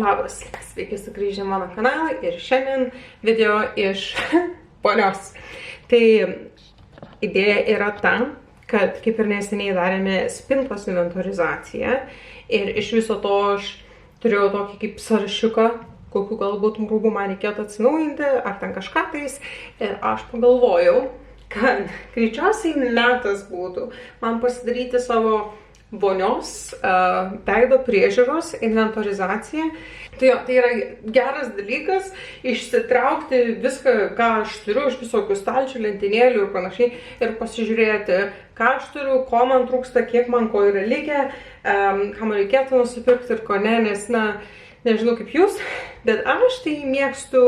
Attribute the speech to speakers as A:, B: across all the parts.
A: Labas, sveiki sugrįžę mano kanalą ir šiandien video iš ponios. Tai idėja yra ta, kad kaip ir neseniai darėme spintos inventorizaciją ir iš viso to aš turėjau tokį kaip sąrašiuką, kokių galbūt rūbų man reikėtų atsinaujinti ar ten kažką tais. Ir aš pagalvojau, kad greičiausiai metas būtų man pasidaryti savo vonios veido priežiūros inventorizaciją. Tai yra geras dalykas išsitraukti viską, ką aš turiu iš visokių stalčių, lentynėlių ir panašiai ir pasižiūrėti, ką aš turiu, ko man trūksta, kiek man ko yra likę, ką man reikėtų nusipirkti ir ko ne, nes, nežinau kaip jūs, bet aš tai mėgstu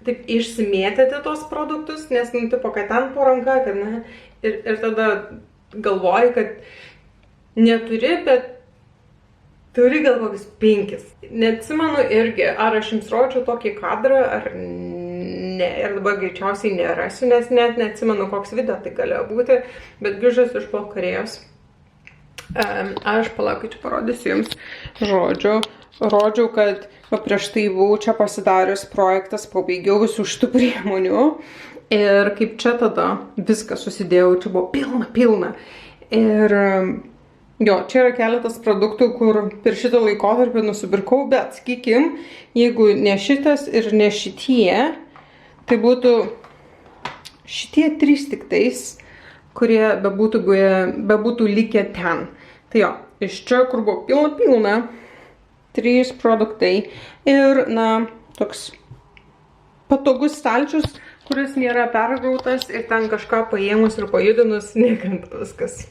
A: taip išsimėtyti tos produktus, nes, tipo, kad ten po ranka, kad, ir tada galvoju, kad neturi, bet turi gal kokius 5. Neatsimenu irgi, ar aš jums rodžiau tokį kadrą, ar ne. Ir dabar greičiausiai nerasiu, nes net neatsimenu, koks video tai galėjo būti. Bet grįžęs iš po Korėjos, aš palaukit, parodysiu jums. Rodžiau, kad prieš tai buvau čia pasidarius projektas, pabaigiau visų šitų priemonių. Ir kaip čia tada viską susidėjau, čia buvo pilna. Ir jo, čia yra keletas produktų, kur per šitą laikotarpį nusipirkau, bet, sakykim, jeigu ne šitas ir ne šitie, tai būtų šitie 3 tik tais, kurie bebūtų likę ten. Tai jo, iš čia, kur buvo pilna, 3 produktai ir, toks patogus stalčius, kuris nėra pergrautas ir ten kažką paėmus ir pajudinus, nekrenta viskas.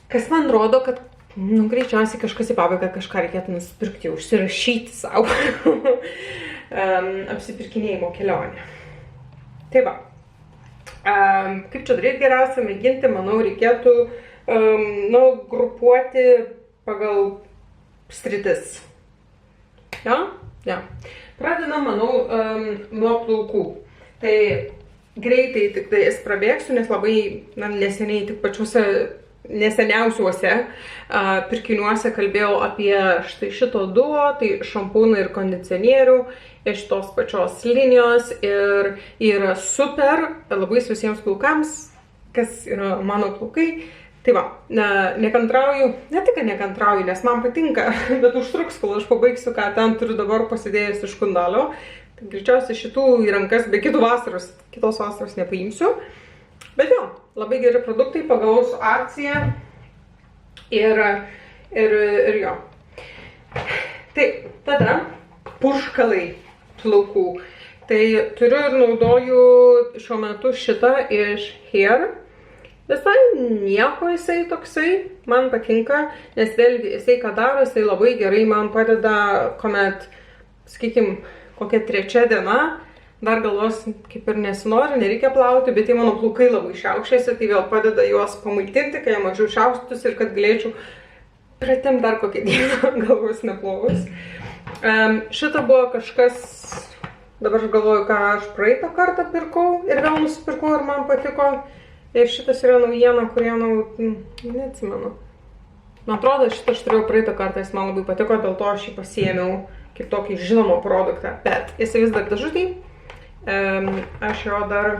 A: Kas man rodo, kad, greičiausiai kažkas į pabaigą kažką reikėtų nusipirkti, užsirašyti savo apsipirkinėjimo kelionę. Tai va, kaip čia daryti geriausia, mėginti, manau, reikėtų, grupuoti pagal sritis. Ja. Pradedam, manau, nuo plaukų. Tai greitai tik tai prabėgsiu, nes labai neseniai tik pačiuose neseniausiuose pirkiniuose kalbėjau apie štai šito duo, tai šampūną ir kondicionierių iš tos pačios linijos ir yra super, labai visiems plaukams, kas yra mano plaukai. Tai va, nekantrauju, ne tik nekantrauju, nes man patinka, bet užtruks, kol aš pabaigsiu, ką ten turiu dabar pasidėjęs iš kundalio. Tai greičiausiai šitų į rankas be kitos vasaros nepaimsiu. Bet jo, labai geri produktai, pagavau su akcija ir jo. Tai tada purškalai plaukų. Tai turiu ir naudoju šiuo metu šitą iš Hair. Visai nieko jisai toksai, man patinka, nes vėlgi jisai ką daro, jisai labai gerai man padeda, kuomet, sakykim, kokia 3 diena, dar galvos kaip ir nesinori, nereikia plauti, bet jie mano plaukai labai šiaušiasi, tai vėl padeda juos pamaitinti, kai jie mažiau šiauštus ir kad galėčiau pratimti dar kokią dieną galvos neplovus. Šitą buvo kažkas, dabar aš galvoju, ką aš praeitą kartą pirkau ir vėl nusipirkau ir man patiko. Ir šitas yra naujiena, kurie, neatsimenu. Man atrodo, šitą aš turėjau praeitą kartą, jis man labai patiko, dėl to aš jį pasiėmiau kaip tokį žinomą produktą. Bet jis vis dar dažutį. Aš jo dar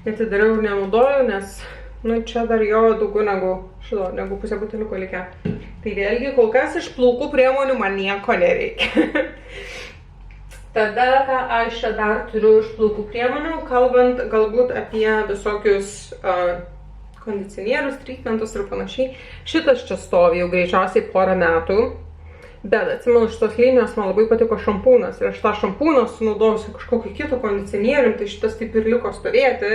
A: netidariau ir nenaudoju, nes čia dar jo daugiau negu pusę buteliuko likę. Tai vėlgi, kol kas iš plaukų priemonių man nieko nereikia. Tada, ką aš čia dar turiu iš plaukų priemonių, kalbant galbūt apie visokius kondicionierius, treatmentus ir panašiai. Šitas čia stovi jau greičiausiai porą metų. Bet atsimenu, šitos linijos man labai patiko šampūnas ir aš tą šampūną sunaudosiu kažkokį kitą kondicionierių, tai šitas taip ir liko stovėti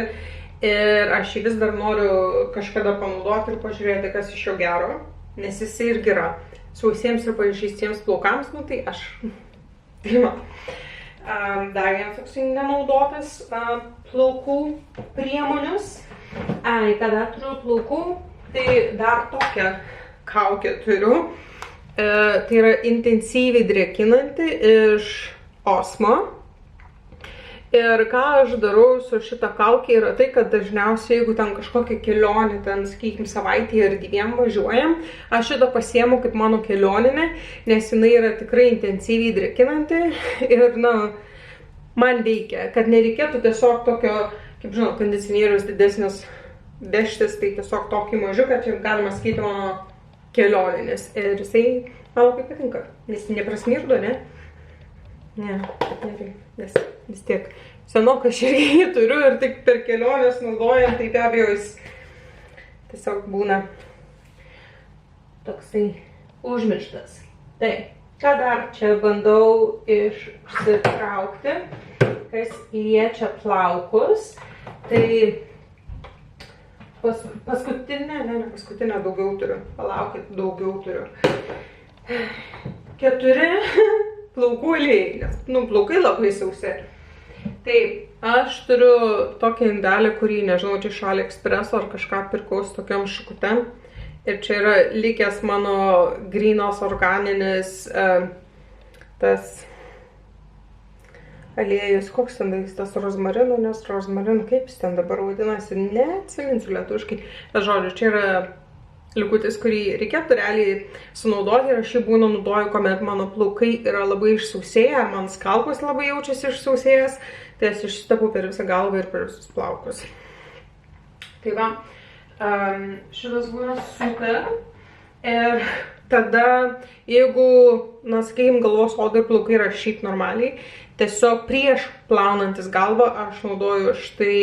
A: ir aš jį vis dar noriu kažkada panaudoti ir pažiūrėti, kas iš jo gero, nes jisai irgi yra sausiems ir pažeistiems plaukams, tai aš dar vienas toksai nenaudotas plaukų priemonius. Kada turiu plaukų, tai dar tokią kaukę turiu. Tai yra intensyviai drėkinanti iš Osmo. Ir ką aš darau su šitą kaukę yra tai, kad dažniausiai, jeigu ten kažkokia kelionė, ten, sakykime, savaitį ar 2 važiuojam, aš šitą pasiemu kaip mano kelioninę, nes jinai yra tikrai intensyviai drėkinanti ir, na, man veikia, kad nereikėtų tiesiog tokio, kaip žinau, kondicionierius didesnis deštis, tai tiesiog tokį mažiuką, čia galima sakyti mano kelioninis. Ir jisai man labai patinka, nes neprasmirdo, ne? Ne, nes vis tiek senokai aš irgi jį turiu ir tik per kelionės naudojant, tai be abejo jis tiesiog būna toksai užmirštas. Tai, ką dar čia bandau išsitraukti, kas liečia plaukus, tai paskutinę, ne paskutinę, daugiau turiu, palaukit, daugiau turiu. 4 plaukų aliejai, nes, plaukai labai sausi. Tai aš turiu tokį indelį, kurį, nežinau, čia iš AliExpress ar kažką pirkau su tokiam šakutėm. Ir čia yra likęs mano grynos organinis tas aliejus, koks ten tas rozmarino, nes rozmarino, kaip jis ten dabar vadinasi, neatsiminsiu lietuviškai. Bet žodžiu, čia yra likutis, kurį reikėtų realiai sunaudoti ir aš jį būna naudoju, kuomet mano plaukai yra labai išsausėję, man skalpas labai jaučiasi išsausėjęs, tai aš išsitepu per visą galvą ir per visus plaukus. Tai va, šitas būna super. Ir tada, jeigu, na, sakykime, galvos oda ir plaukai yra šiaip normaliai, tiesiog prieš plaunantis galvą aš naudoju štai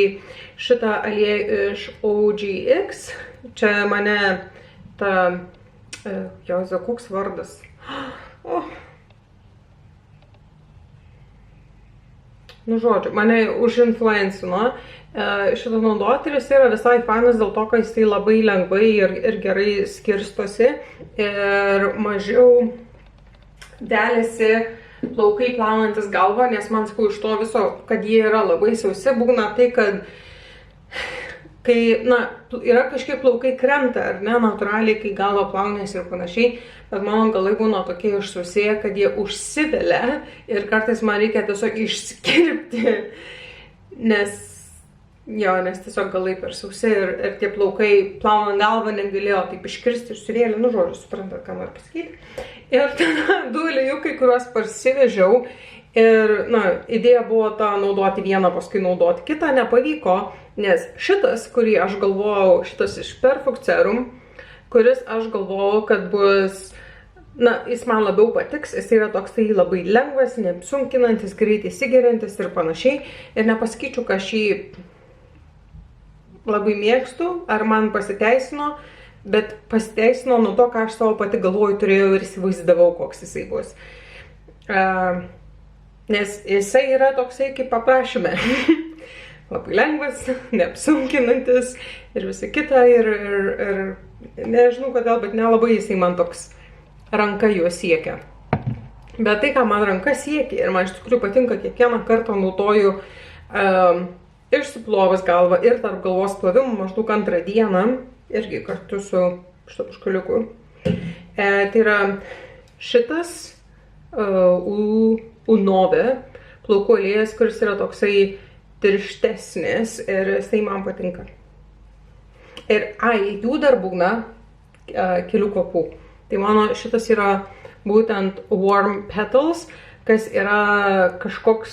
A: šitą aliejų iš OGX. Čia mane ta, jauza, koks vardas. Nu, žodžiu, mane užinfluencino šitą naudoti ir jis yra visai fainas dėl to, kad jisai labai lengvai ir gerai skirstosi ir mažiau deliasi plaukai plaunantis galvą, nes man, sakau, iš to viso, kad jie yra labai sausi, būna tai, kad kai, na, yra kažkiek plaukai krenta, ar ne, natūraliai, kai galva plaunės ir panašiai, bet mano galai būna tokie išsausėję, kad jie užsivelia ir kartais man reikia tiesiog išskirpti, nes tiesiog galai per sausi ir tie plaukai plaunant galvą negalėjo taip iškirsti ir surėlį, nu, žodžiu, suprantat, ką noriu pasakyti. Ir tada 2 aliejai, kuriuos parsivežiau. Ir, na, idėja buvo tą naudoti vieną, paskui naudoti kitą, nepavyko, nes šitas, kurį aš galvojau, šitas iš Perfect Serum, kuris aš galvojau, kad bus, na, jis man labiau patiks, jis yra toks tai labai lengvas, neapsunkinantis, greitai įsigeriantis ir panašiai. Ir nepasakyčiau, kad aš jį labai mėgstu, ar man pasiteisino, bet pasiteisino nuo to, ką aš savo pati galvoju turėjau ir įsivaizdavau, koks jisai bus. Nes jisai yra toksai kaip paprašyme. Labai lengvas, neapsunkinantis ir visa kita. Ir nežinau kodėl, bet nelabai jisai man toks ranka juo siekia. Bet tai, ką man ranka siekia ir man iš tikrųjų patinka, kiekvieną kartą naudoju išsiplovęs galvą ir tarp galvos plovimų maždaug 2 dieną, irgi kartu su šitą užkaliuku. Tai yra šitas Unove plaukų aliejus, kuris yra toksai tirštesnis ir jisai man patinka. Ir jų dar būna kelių kvapų. Tai mano šitas yra būtent Warm Petals, kas yra kažkoks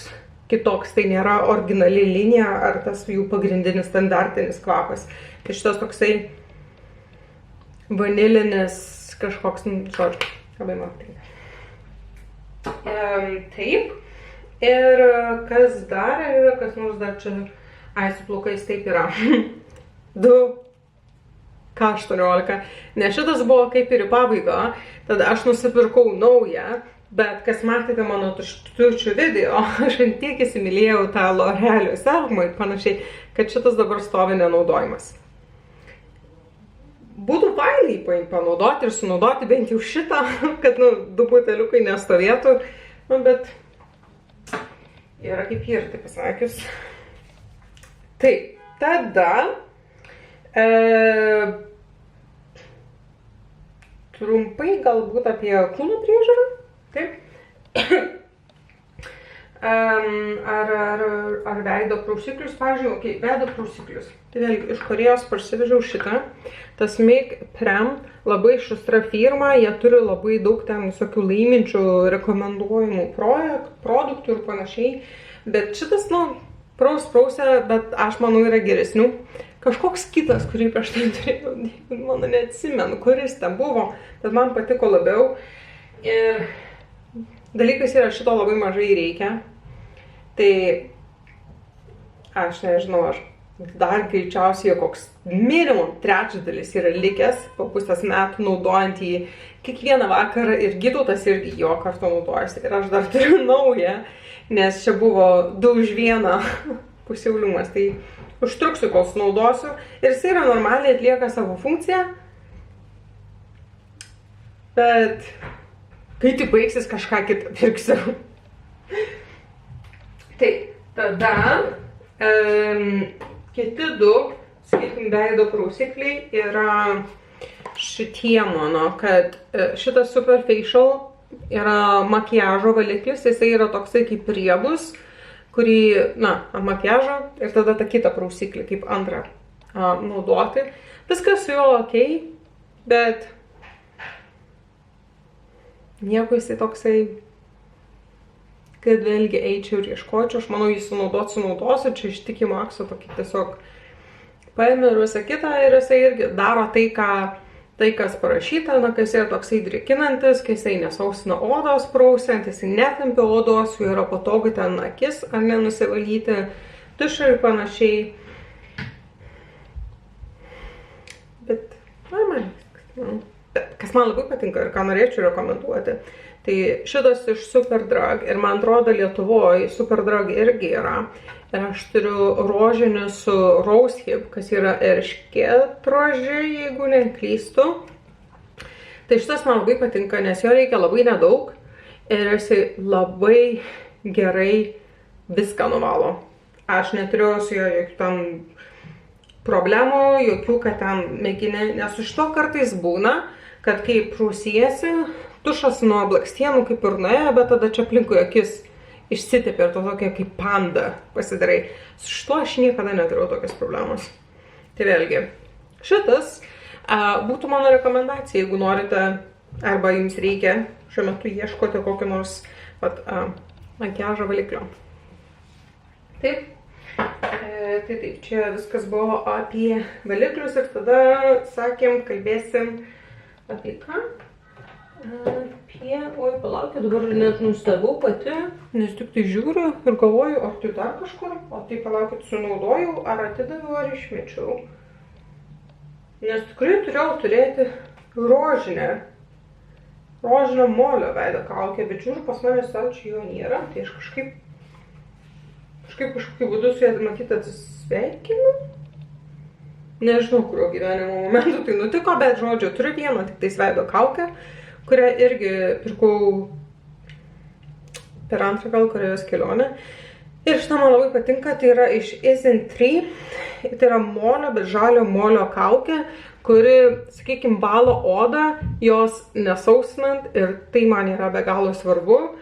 A: kitoks, tai nėra originali linija ar tas jų pagrindinis standartinis kvapas. Tai šitas toksai vanilinis kažkoks, žodžiu, labai man patinka. Taip. Ir kas dar yra, kas nors dar čia, su plaukais taip yra. 2K18. Nes šitas buvo kaip ir į pabaigą, tada aš nusipirkau naują, bet kas matėte mano tuščių video, aš ant tiek įsimylėjau tą L'Orealio serumą ir panašiai, kad šitas dabar stovi nenaudojimas. Būtų fainai panaudoti ir sunaudoti bent jau šitą, kad, 2 buteliukai nestovėtų, bet yra kaip ir, taip pasakius. Taip, tada trumpai galbūt apie kūno priežiūrą. Taip. ar veido prausiklius, pavyzdžiui, veido prausiklius. Tai vėlgi, iš Korėjos parsivežiau šitą. Tas Make Prem, labai šustra firma, jie turi labai daug ten visokių laiminčių rekomenduojamų produktų ir panašiai. Bet šitas, prausia, bet aš manau yra geresnių. Kažkoks kitas, kurį prieš tai turėjau, mano neatsimenu, kuris ten buvo, bet man patiko labiau. Ir dalykas yra, šito labai mažai reikia. Tai aš nežinau, aš dar greičiausiai koks minimum trečdalis yra likęs, po pusės metų naudojant jį kiekvieną vakarą ir Gytautas irgi jo kartu naudojasi. Ir aš dar turiu naują, nes čia buvo 2 už 1 pusiauliumas. Tai užtruksiu, kol sunaudosiu. Ir jis yra normaliai atlieka savo funkciją. Bet kai tik baigsis, kažką kitą pirksiu. Tai tada kiti 2, sakykim, veido prausikliai yra šitie mano, kad šitas Super Facial yra makiažo valiklis, jisai yra toksai kaip riebus, kurį, ant makiažo ir tada tą kitą prausiklį kaip antrą naudoti. Viskas su juo ok, bet nieko jisai toksai, kad vėlgi eičiau ir ieškočiau. Aš manau, jį sunaudosiu, čia iš Tiki Maxo tokį tiesiog paėmė ir visą kitą ir jisai irgi daro tai, kas parašyta, kai jisai yra toksai drėkinantis, kai jisai nesausina odos prausiant, jisai netempia odos, jų yra patogu ten akis ar nenusivalyti, tušą ir panašiai. Bet, kas man labai patinka ir ką norėčiau rekomenduoti, tai šitas iš Superdrug ir man atrodo Lietuvoje Superdrug irgi yra. Ir aš turiu rožinį su Rosehip, kas yra erškėtrožė, jeigu neklystu. Tai šitas man labai patinka, nes jo reikia labai nedaug ir jisai labai gerai viską nuvalo. Aš neturiu su jo jokių tam problemų, jokių, kad ten mėginė, nes iš to kartais būna, kad kai prausiesi, tušas nuo blakstienų kaip ir nuėjo, bet tada čia aplinkui akis išsitepė ir to tokia kaip panda pasidarai. Su šituo aš niekada neturiu tokios problemos. Tai vėlgi, šitas būtų mano rekomendacija, jeigu norite arba jums reikia šiuo metu ieškote kokio nors makiažo valiklio. Taip. Tai taip, čia viskas buvo apie valiklius ir tada sakėm, kalbėsim apie ką? Oi, palaukit, dabar net nustebau pati, nes tik tai žiūriu ir galvoju, ar tai dar kažkur, o tai palaukit, sunaudojau, ar atidaviau, ar išmečiau. Nes tikrai turėjau turėti rožinio molio veido kaukę, bet žiūriu, pas mane stalčiai jo nėra, tai aš kažkaip būdu su ją matyti atsisveikinu. Nežinau, kurio gyvenimo momentu tai nutiko, bet žodžiu, turiu vieną tik tais veido kaukę, kurią irgi pirkau per antrą gal Korėjos kelionę. Ir šitą man labai patinka, tai yra iš Isn't3, tai yra molio, bet žalio molio kaukė, kuri, sakykime, valo odą, jos nesausinant ir tai man yra be galo svarbu.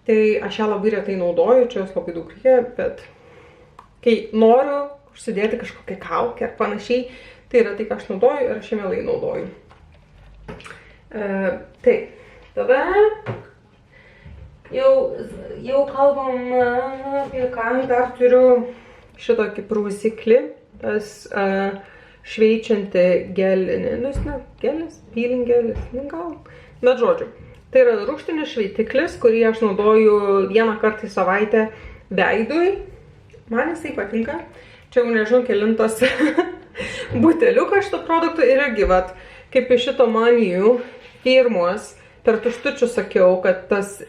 A: Tai aš ją labai retai naudoju, čia jos labai daug reikia, bet kai noriu užsidėti kažkokią kaukę ar panašiai, tai yra tai, ką aš naudoju ir aš ją mielai naudoju. Taip, tada jau kalbam apie ką, dar turiu šitokį prausiklį, tas šveičianti gelinė, peeling gelis, gal, bet žodžiu. Tai yra rūgštinis šveitiklis, kurį aš naudoju vieną kartą į savaitę veidui. Man jisai patinka. Čia jau nežinau kelintas buteliukas šito produkto ir irgi, kaip iš šito manijų firmos per tuštučius sakiau, kad tas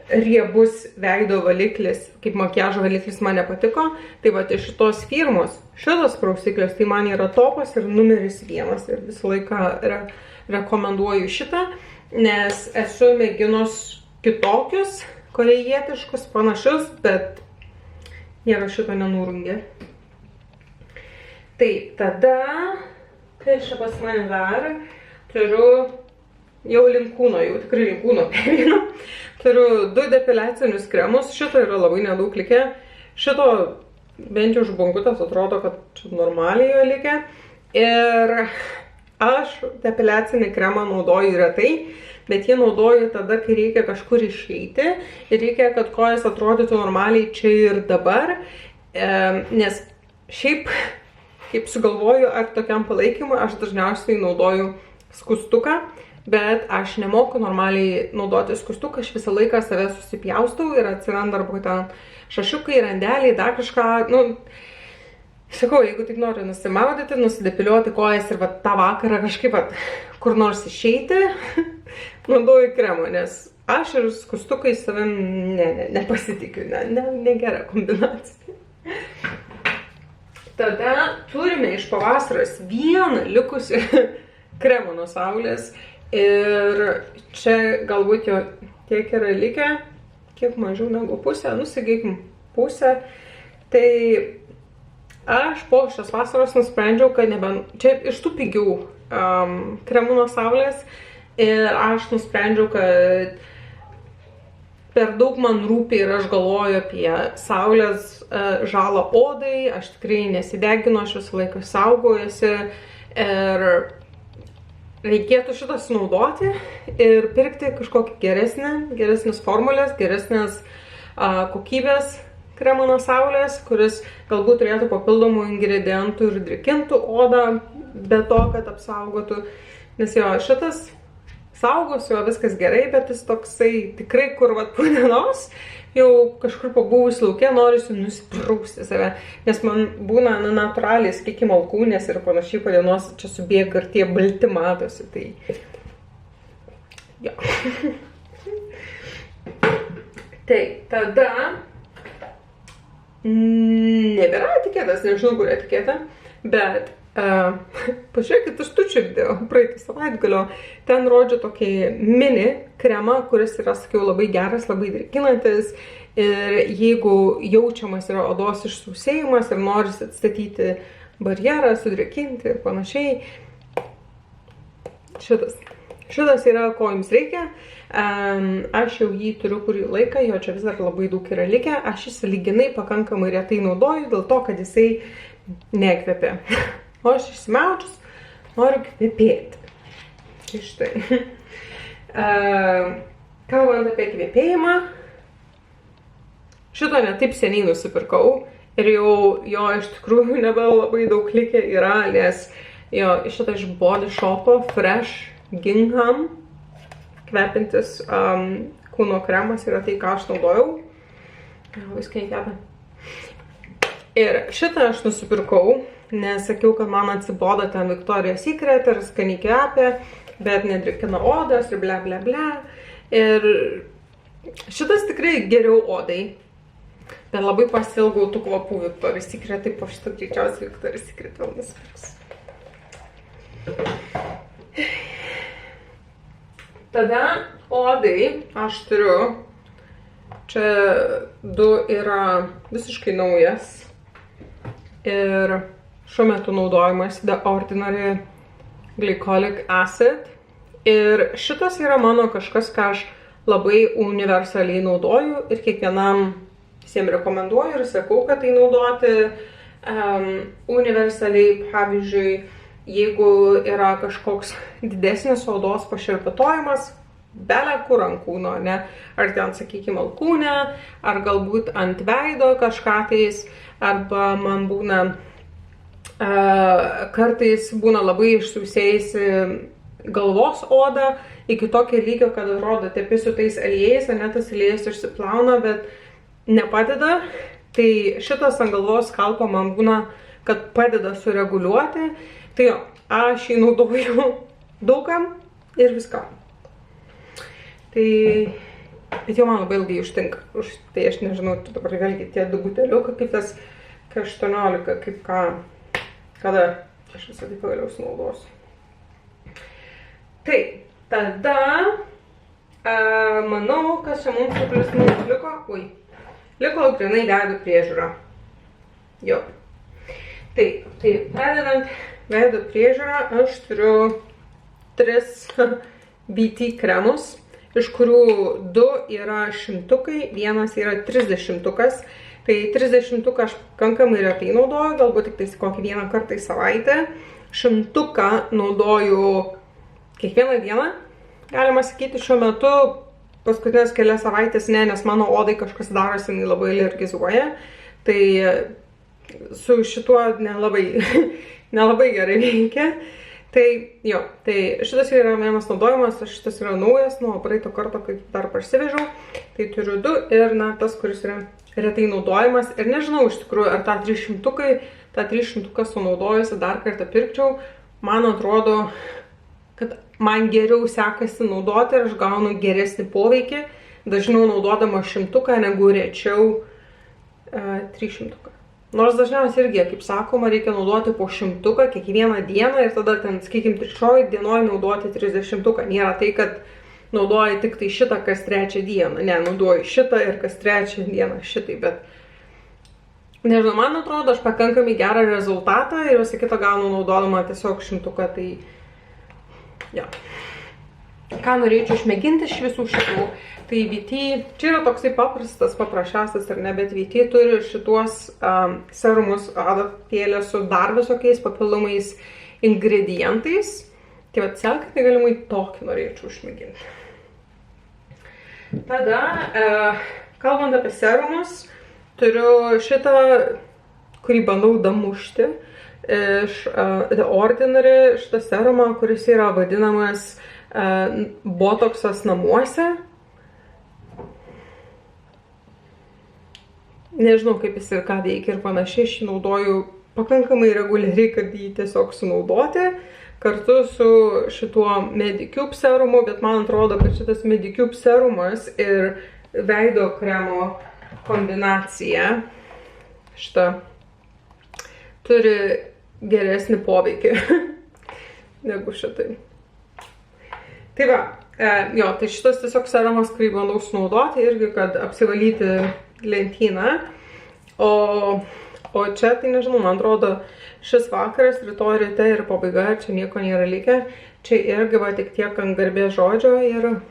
A: riebus veido valiklis, kaip makiažo valiklis man nepatiko. Tai iš šitos firmos, šitas prausiklis, tai man yra topas ir numeris 1 ir visą laiką rekomenduoju šitą, nes esu mėginus kitokius, korejietiškus, panašius, bet niekas šito nenurungė. Tai tada, kai čia pas mane dar, turiu jau link kūno, jau tikrai link kūno perinu. Turiu 2 depiliacinius kremus, šito yra labai nedaug likę. Šito bent jau žbangutės atrodo, kad čia normaliai jo likę. Ir aš depiliacinį kremą naudoju retai, bet jį naudoju tada, kai reikia kažkur išeiti ir reikia, kad kojas atrodytų normaliai čia ir dabar. Nes šiaip, kaip sugalvoju, ar tokiam palaikymui, aš dažniausiai naudoju skustuką, bet aš nemoku normaliai naudoti skustuką, aš visą laiką save susipjaustau ir atsiranda arba ten šašiukai, randeliai, dar kažką, nu, sakau, jeigu tik noriu nusimaudyti, nusidepiliuoti kojas ir va, tą vakarą kažkaip va, kur nors išeiti, naudoju kremą, nes aš ir skustukai savim nepasitikiu, negera kombinacija. Tada turime iš pavasaros vieną likusį kremą nuo saulės. Ir čia galbūt jo tiek yra likę, kiek mažiau negu pusę, nu, sakykim, pusę. Tai aš po šios vasaros nusprendžiau, kad čia iš tų pigių kremų nuo saulės. Ir aš nusprendžiau, kad per daug man rūpi ir aš galvoju apie saulės žalą odai. Aš tikrai nesideginu, aš visą laiką saugojuosi. Ir reikėtų šitą sunaudoti ir pirkti kažkokį geresnės formulės, geresnės kokybės kremą nuo saulės, kuris galbūt turėtų papildomų ingredientų ir drėkintų odą, be to, kad apsaugotų. Nes jo, šitas saugos, jo viskas gerai, bet jis toksai tikrai, kur vat po dienos, jau kažkur pabuvus lauke norisi nusiprausti save, nes man būna natūraliai, sakykim, alkūnės ir panašiai po dienos čia subėga ir tie balti matosi, tai jo. Tai tada nebėra etiketės, nežinau, kur etiketė, bet pažiūrėkit, aš tučiu video praeitą savaitgalio, ten rodžiu tokį mini kremą, kuris yra, sakiau, labai geras, labai drėkinantis ir jeigu jaučiamas yra odos išsausėjimas ir norisi atstatyti barjerą, sudrėkinti ir panašiai, šitas yra, ko jums reikia. Aš jau jį turiu kurį laiką, jo čia vis dar labai daug yra likę, aš jį sąlyginai pakankamai retai naudoju, dėl to, kad jisai nekvepia. O aš išsimaudžius noriu kvepėti. Tai štai. Kalbant apie kvepėjimą, šito ne taip seniai nusipirkau ir jau jo iš tikrųjų nebe labai daug likę yra, nes jo šitą iš Body Shop'o Fresh Gingham kvepintis kūno kremas yra tai, ką aš naudojau. Viskai kvepia. Ir šitą aš nusipirkau, nes sakiau, kad man atsibodo ten Victoria's Secret ir skaniai kvepia, bet nedrėkina odos ir ble ble ble. Ir šitas tikrai geriau odai, bet labai pasiilgau tų kvapų Victoria's Secret, tai po šitą greičiausiai Victoria's Secret vėl nusipirksiu. Tada odai aš turiu, čia 2 yra visiškai naujas ir šiuo metu naudojimas The Ordinary Glycolic Acid. Ir šitas yra mano kažkas, ką aš labai universaliai naudoju ir kiekvienam visiems rekomenduoju ir sakau, kad tai naudoti universaliai. Pavyzdžiui, jeigu yra kažkoks didesnis odos pašerpetojimas, belė kur ant kūno, ne? Ar ten, sakykime, alkūnė, ar galbūt ant veido kažką tais, arba man būna kartais būna labai išsausėjusi galvos oda iki tokio lygio, kad atrodo tepi su tais aliejais, ar net tas aliejus išsiplauna, bet nepadeda. Tai šitas ant galvos skalpo man būna, kad padeda sureguliuoti. Tai jo, aš jį naudoju daugam ir viskam. Tai, bet jau man labai ilgai užtinka. Tai aš nežinau, dabar vėlgi tie 2 buteliukai, kaip tas K18, kaip ką, kada aš visą tai pagaliau sunaudosiu. Tai, tada, manau, kas čia mums plius minus liko. Liko grinai veido priežiūra. Jo. Tai pradedant veido priežiūrą, aš turiu 3 VT kremus, iš kurių 2 yra šimtukai, 1 yra 30-tukas. Tai 30-tuką aš pakankamai retai naudoju, galbūt tik tais kokį 1 kartą į savaitę. 100-tuką naudoju kiekvieną dieną, galima sakyti, šiuo metu paskutinės kelias savaitės ne, nes mano odai kažkas darosi, jinai labai alergizuoja. Tai su šituo nelabai gerai veikia. Tai jo, tai šitas yra vienas naudojimas, šitas yra naujas, nuo praeito karto, kai dar parsivežiau. Tai turiu 2 ir tas, kuris yra retai naudojimas. Ir nežinau iš tikrųjų, ar tą 300-tuką sunaudojusi dar kartą pirkčiau. Man atrodo, kad man geriau sekasi naudoti ir aš gaunu geresnį poveikį, dažniau naudodama 100-tuką negu rečiau 300-tuką. Nors dažniausiai irgi, kaip sakoma, reikia naudoti po 100-tuką kiekvieną dieną ir tada ten, sakykime, 3 dienoj naudoti 30-tuką. Nėra tai, kad naudoji tik tai šitą kas 3 dieną. Ne, naudoji šitą ir kas 3 dieną šitai, bet nežinau, man atrodo, aš pakankamai gerą rezultatą ir visą kitą gaunu naudodama tiesiog 100-tuką, tai ja. Ką norėčiau išmėginti iš visų šitų, tai VT, čia yra toksai paprasčiausias ar ne, bet VT turi šituos serumus adatėlę su dar visokiais papildomais ingredientais. Tai va, celkai galimai tokį norėčiau išmėginti. Tada, kalbant apie serumus, turiu šitą, kurį bandau damušti, iš The Ordinary, šitą serumą, kuris yra vadinamas botoksas namuose. Nežinau, kaip jis ir ką veikia ir panašiai, aš jį naudoju pakankamai reguliariai, kad jį tiesiog sunaudoti kartu su šituo Medicube serumu, bet man atrodo, kad šitas Medicube serumas ir veido kremo kombinacija šitą turi geresnį poveikį negu šitai. Tai va, jo, tai šitas tiesiog serumas, kurį bandau sunaudoti irgi, kad apsivalyti lentyną. O čia, tai nežinau, man atrodo, šis vakaras, rytoj ryte ir pabaiga, čia nieko nėra likę. Čia irgi va tik tiek ant garbės žodžio ir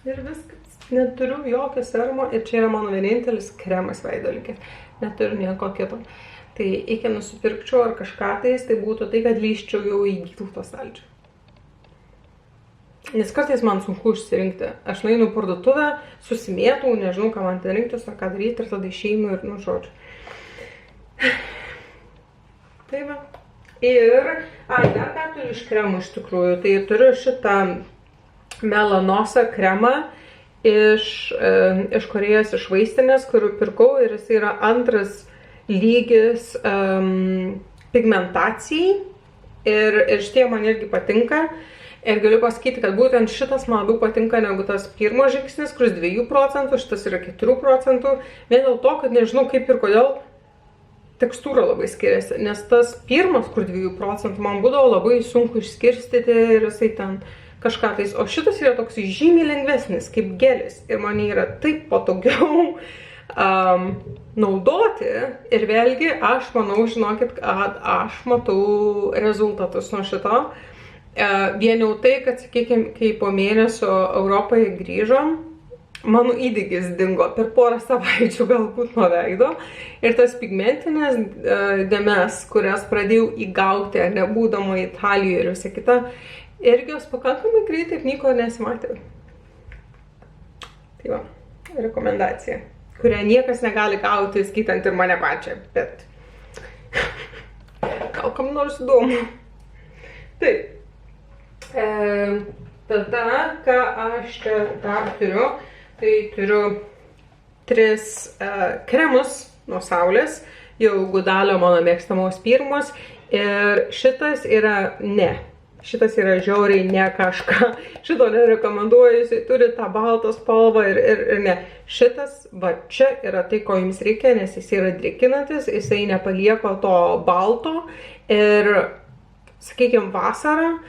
A: viskas. Neturiu jokio serumo ir čia yra mano vienintelis kremas veido likęs. Neturiu nieko kito. Tai iki nusipirkčiau ar kažką tais, tai būtų tai, kad lyščiau jau į Vytauto stalčių. Nes kartais man sunku išsirinkti. Aš nueinu į parduotuvę, susimėtau, nežinau, ką man ten rinktis ar ką daryti, ir tada išeinu ir, žodžiu. Tai va. Ir, dar ką turiu iš kremų iš tikrųjų, tai turiu šitą Melanosa kremą iš Korėjos iš vaistinės, kurių pirkau, ir jis yra antras lygis pigmentacijai ir šitie man irgi patinka. Ir galiu pasakyti, kad būtent šitas man labiau patinka negu tas pirmas žingsnis, kuris 2%, šitas yra 4%. Vien dėl to, kad nežinau kaip ir kodėl tekstūra labai skiriasi. Nes tas pirmas, kur 2%, man būdavo labai sunku išskirstyti ir jisai ten kažką tais. O šitas yra toks žymiai lengvesnis, kaip gelis. Ir man yra taip patogiau naudoti. Ir vėlgi, aš manau, žinokit, kad aš matau rezultatus nuo šito. Vien jau tai, kad, sakykime, kai po mėnesio Europoje grįžom, mano įdygis dingo per porą savaičių galbūt nuo veido. Ir tas pigmentinės dėmes, kurias pradėjau įgauti, nebūdama Italijoje ir visą kitą, irgi jos pakankamai greitai nyko nesimatė. Tai va, rekomendacija, kurią niekas negali gauti, skaitant ir mane pačią, bet gal kam nors įdomu. Taip. Tada, ką aš čia dar turiu, tai turiu 3 kremus nuo saulės, jau Gudalio mano mėgstamos pirmos, ir šitas yra ne. Šitas yra žiauriai ne kažką, šito nerekomenduoju, jisai turi tą baltą spalvą ir ne. Šitas, va čia yra tai, ko jums reikia, nes jis yra drėkinantis, jisai nepalieka to balto ir, sakykime, vasarą,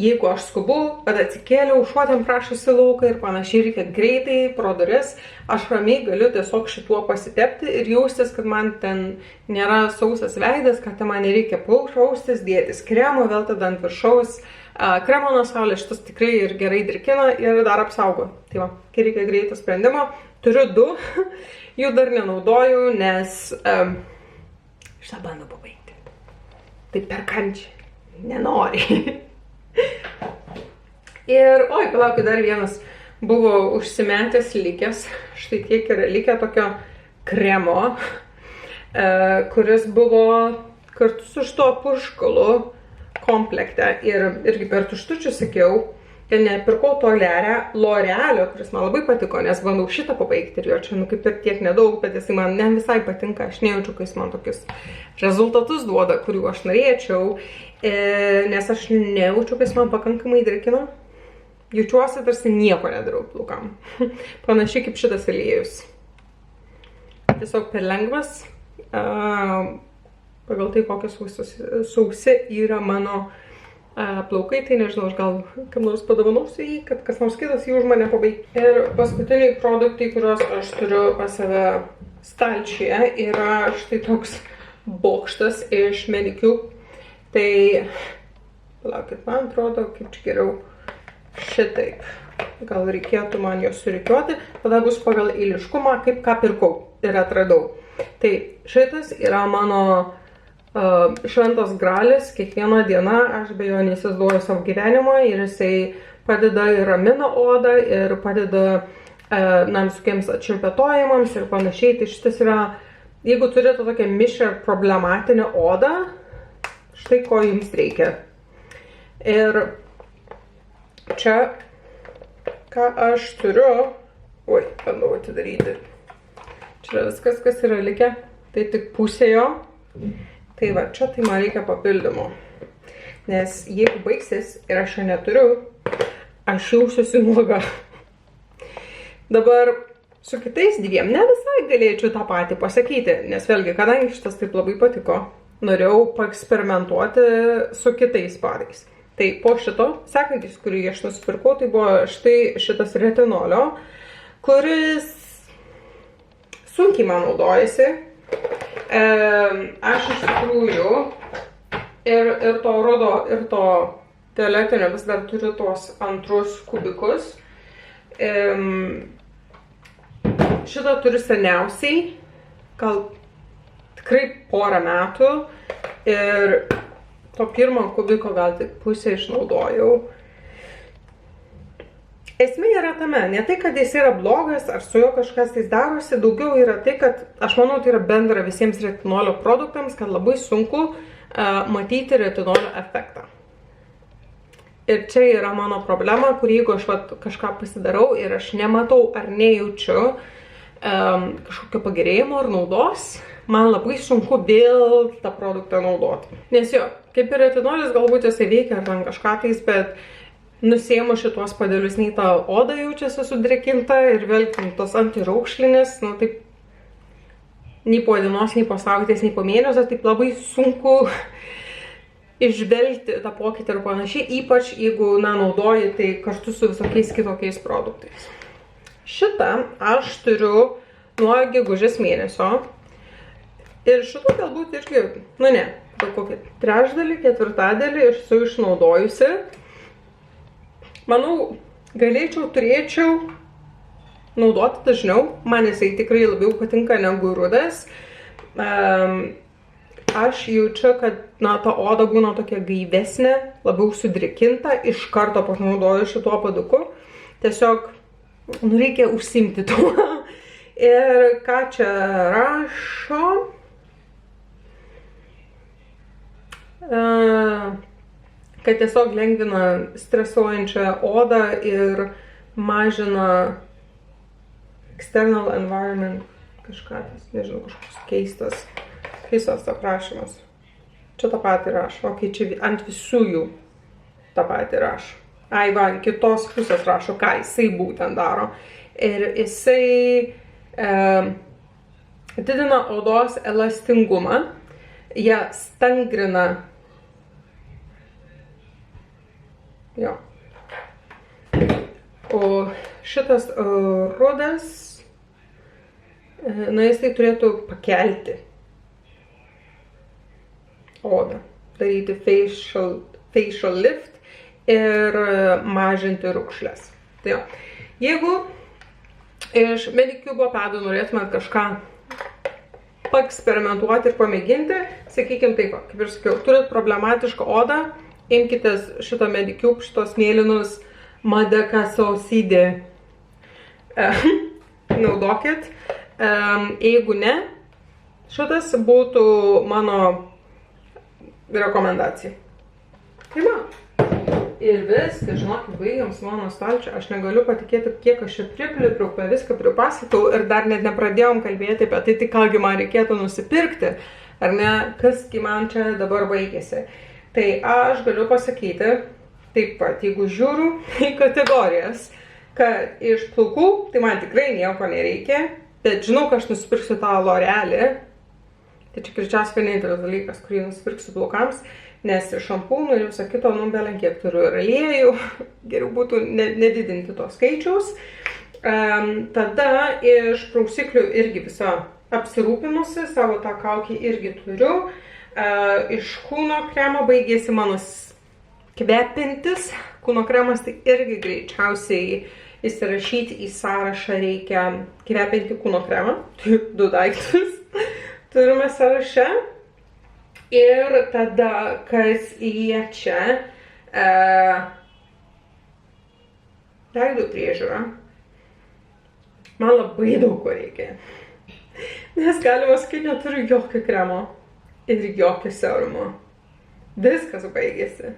A: jeigu aš skubu, bet atsikėliau, šuo ten prašosi lauką ir panašiai, reikia greitai pro duris, aš ramiai galiu tiesiog šituo pasitepti ir jaustis, kad man ten nėra sausas veidas, kad ten man nereikia praustis, dėtis kremo, vėl tada ant viršaus. Kremo nuo saulės šitas tikrai ir gerai drėkina ir dar apsaugo. Tai va, kai reikia greito sprendimo, turiu 2, jų dar nenaudoju, nes šitą bandau pabaigti. Tai per kančią, nenori. Ir, oi, palaukit, dar vienas buvo užsimetęs likęs, štai tiek yra likę tokio kremo, kuris buvo kartu su šituo purškalu komplekte ir irgi per tuštučius sakiau, ir nepirkau to L'Orealio, kuris man labai patiko, nes bandau šitą pabaigti ir jo čia, kaip ir tiek nedaug, bet jisai man ne visai patinka, aš nejaučiu, kai jis man tokius rezultatus duoda, kurių aš norėčiau, nes aš nejaučiu, kai jis man pakankamai drėkina. Jaučiuosi, tarsi nieko nedarau plaukam. Panašiai kaip šitas aliejus. Tiesiog per lengvas, pagal tai, kokios sausi yra mano plaukai, tai nežinau, aš gal kam nors padovanosiu jį, kad kas nors kitas jį už mane pabaigti. Ir paskutiniai produktai, kuriuos aš turiu pas save stalčiuje, yra štai toks bokštas iš Medicube. Tai, palaukit, man atrodo, kaip čia geriau šitaip. Gal reikėtų man juos surikiuoti, tada bus pagal eiliškumą, kaip ką pirkau ir atradau. Tai šitas yra mano šventas gralis, kiekvieną dieną aš be jo neįsivaizduoju savo gyvenimo ir jisai padeda ir ramina odą ir padeda visokiems atšilpetojimams ir panašiai. Tai šitas yra, jeigu turite tokią mišrią problematinę odą, štai ko jums reikia. Ir čia, ką aš turiu, oi, bandau atidaryti. Čia viskas, kas yra likę, tai tik pusė jo. Tai va, čia tai man reikia papildymo, nes jeigu baigsis ir aš jo neturiu, aš jausiuosi nuoga. Dabar su kitais 2 ne visai galėčiau tą patį pasakyti, nes vėlgi, kadangi šitas taip labai patiko, norėjau paeksperimentuoti su kitais padais. Tai po šito, sekantis, kurį aš nusipirkau, tai buvo štai šitas retinolio, kuris sunkiai man naudojasi. Aš iš tikrųjų ir to rudo, ir to violetinio vis dar turiu tos antrus kubikus. Šitą turiu seniausiai, gal tikrai porą metų ir to pirmo kubiko gal tik pusę išnaudojau. Esmė yra tame, ne tai, kad jis yra blogas, ar su juo kažkas tai darosi, daugiau yra tai, kad aš manau, tai yra bendra visiems retinolio produktams, kad labai sunku matyti retinolio efektą. Ir čia yra mano problema, kur jeigu aš kažką pasidarau ir aš nematau ar nejaučiu kažkokio pagerėjimo ar naudos, man labai sunku vėl tą produktą naudoti. Nes jo, kaip ir retinolis galbūt jisai veikia ar ten kažką tais, bet nusiėmu šitos padėlius, nei ta oda jaučiasi sudrėkinta ir vėl tos antiraukšlinis, nu taip, nei po dienos, nei po savaitės, nei po mėnesio, taip labai sunku išvelgti tą pokytį ir panašiai, ypač jeigu, naudoji tai kartu su visokiais kitokiais produktais. Šitą aš turiu nuo gegužės mėnesio ir šitą galbūt irgi, kokį trečdalį, ketvirtadalį esu išnaudojusi. Manau, turėčiau naudoti dažniau, man jisai tikrai labiau patinka negu rudas. Aš jaučiu, kad ta oda būna tokia gaivesnė, labiau sudrėkinta, iš karto pašnaudoju šituo paduku. Tiesiog, reikia užsiimti tuo. Ir ką čia rašo? Kad tiesiog lengvina stresuojančią odą ir mažina external environment, nežinau, kažkoks keistas aprašymas. Čia tą patį rašo, čia ant visų jų tą patį rašo. Ai, va, kitos pusės rašo, ką jisai būtent daro. Ir jisai didina odos elastingumą, ją stangrina Jo. O šitas rudas, na jisai turėtų pakelti odą, daryti facial lift ir mažinti rūkšles. Tai jo. Jeigu iš Medicube padų norėtumėt kažką paeksperimentuoti ir pamėginti, sakykime taip, kaip ir sakiau, turit problematišką odą, imkitės šitą Medicube, šitos mėlynus Madacasoside, naudokit. Jeigu ne, šitas būtų mano rekomendacija. Tai va. Ir viską, žinokit, baigiam su mano stalčiu. Aš negaliu patikėti, kiek aš čia priplipiau, viską pripasakau ir dar net nepradėjom kalbėti apie tai, kągi man reikėtų nusipirkti, ar ne, kasgi man čia dabar baigėsi. Tai aš galiu pasakyti, taip pat, jeigu žiūriu į kategorijas, kad iš plaukų, tai man tikrai nieko nereikia, bet žinau, kad aš nusipirksiu tą L'Orealį. Tai čia greičiausiai vienintelis dalykas, kurį nusipirksiu plaukams, nes ir šampūnų ir viso kito, belenkiek turiu ir aliejų, geriau būtų nedidinti to skaičiaus. Tada iš prausiklių irgi visą apsirūpinusi, savo tą kaukį irgi turiu. Iš kūno kremo baigėsi mano kvepintis kūno kremas, tai irgi greičiausiai įsirašyti į sąrašą reikia kvepinti kūno kremą, tai 2 daiktus turime sąraše. Ir tada, kas liečia veido priežiūrą, man labai daug ko reikia. Nes galima sakyti, neturiu jokio kremo ir jokio serumo. Viskas baigėsi.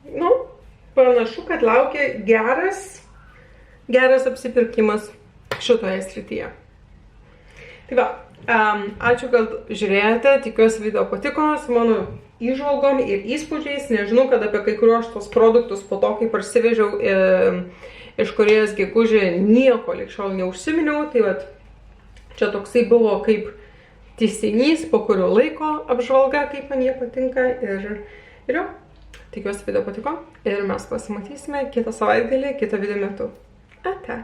A: Nu, panašu, kad laukia geras apsipirkimas šitoje srityje. Tai va, ačiū, kad žiūrėjote, tikiuosi video patiko su mano įžvalgom ir įspūdžiais. Nežinau, kad apie kai kuriuos tos produktus po to, kai parsivežiau iš Korėjos gegužę, nieko lig šiol neužsiminiau. Tai va, čia toksai buvo kaip tęsinys, po kurio laiko apžvalga, kaip man jie patinka. Ir jo, tikiuosi video patiko ir mes pasimatysime kitą savaitgalį, kitą video metu. Ate.